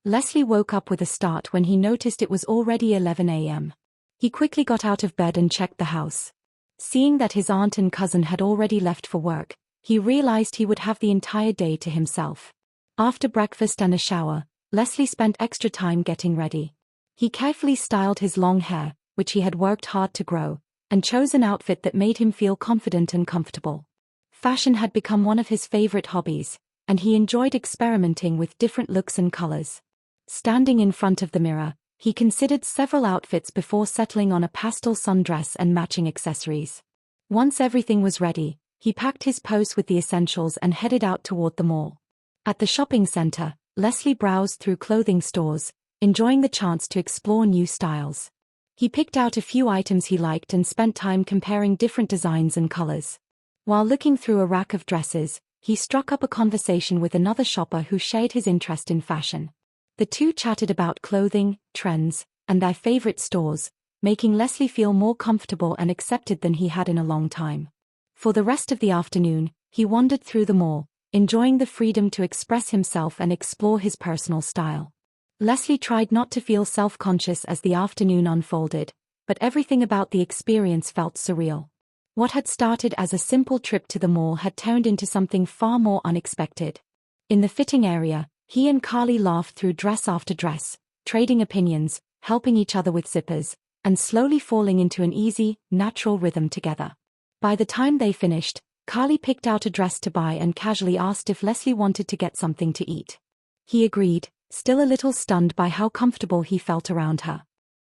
Leslie woke up with a start when he noticed it was already 11 a.m. He quickly got out of bed and checked the house. Seeing that his aunt and cousin had already left for work, he realized he would have the entire day to himself. After breakfast and a shower, Leslie spent extra time getting ready. He carefully styled his long hair, which he had worked hard to grow, and chose an outfit that made him feel confident and comfortable. Fashion had become one of his favorite hobbies, and he enjoyed experimenting with different looks and colors. Standing in front of the mirror, he considered several outfits before settling on a pastel sundress and matching accessories. Once everything was ready, he packed his purse with the essentials and headed out toward the mall. At the shopping center, Leslie browsed through clothing stores, enjoying the chance to explore new styles. He picked out a few items he liked and spent time comparing different designs and colors. While looking through a rack of dresses, he struck up a conversation with another shopper who shared his interest in fashion. The two chatted about clothing, trends, and their favorite stores, making Leslie feel more comfortable and accepted than he had in a long time. For the rest of the afternoon, he wandered through the mall, enjoying the freedom to express himself and explore his personal style. Leslie tried not to feel self-conscious as the afternoon unfolded, but everything about the experience felt surreal. What had started as a simple trip to the mall had turned into something far more unexpected. In the fitting area, he and Carly laughed through dress after dress, trading opinions, helping each other with zippers, and slowly falling into an easy, natural rhythm together. By the time they finished, Carly picked out a dress to buy and casually asked if Leslie wanted to get something to eat. He agreed, still a little stunned by how comfortable he felt around her.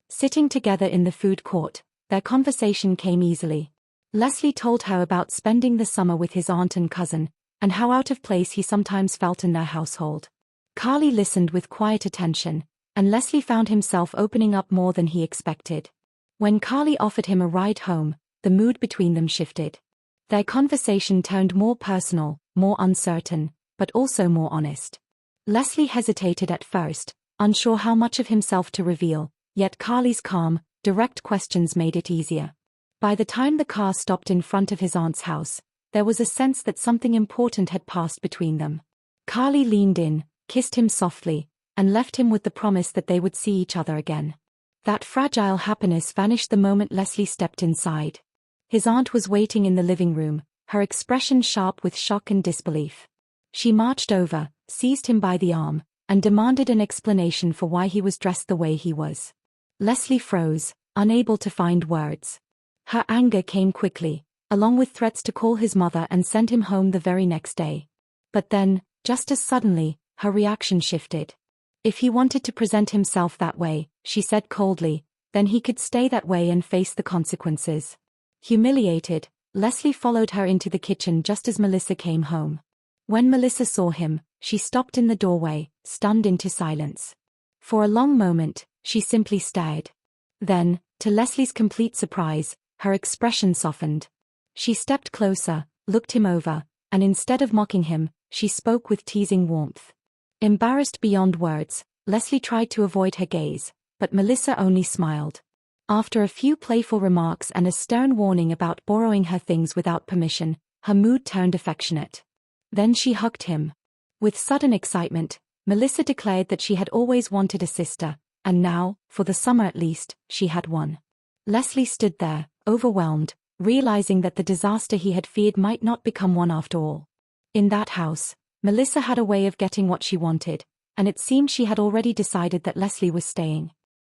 Sitting together in the food court, their conversation came easily. Leslie told her about spending the summer with his aunt and cousin, and how out of place he sometimes felt in their household. Carly listened with quiet attention, and Leslie found himself opening up more than he expected. When Carly offered him a ride home, the mood between them shifted. Their conversation turned more personal, more uncertain, but also more honest. Leslie hesitated at first, unsure how much of himself to reveal, yet Carly's calm, direct questions made it easier. By the time the car stopped in front of his aunt's house, there was a sense that something important had passed between them. Carly leaned in, kissed him softly, and left him with the promise that they would see each other again. That fragile happiness vanished the moment Leslie stepped inside. His aunt was waiting in the living room, her expression sharp with shock and disbelief. She marched over, seized him by the arm, and demanded an explanation for why he was dressed the way he was. Leslie froze, unable to find words. Her anger came quickly, along with threats to call his mother and send him home the very next day. But then, just as suddenly, her reaction shifted. If he wanted to present himself that way, she said coldly, then he could stay that way and face the consequences. Humiliated, Leslie followed her into the kitchen just as Melissa came home. When Melissa saw him, she stopped in the doorway, stunned into silence. For a long moment, she simply stared. Then, to Leslie's complete surprise, her expression softened. She stepped closer, looked him over, and instead of mocking him, she spoke with teasing warmth. Embarrassed beyond words, Leslie tried to avoid her gaze, but Melissa only smiled. After a few playful remarks and a stern warning about borrowing her things without permission, her mood turned affectionate. Then she hugged him. With sudden excitement, Melissa declared that she had always wanted a sister, and now, for the summer at least, she had one. Leslie stood there, overwhelmed, realizing that the disaster he had feared might not become one after all. In that house, Melissa had a way of getting what she wanted, and it seemed she had already decided that Leslie was staying.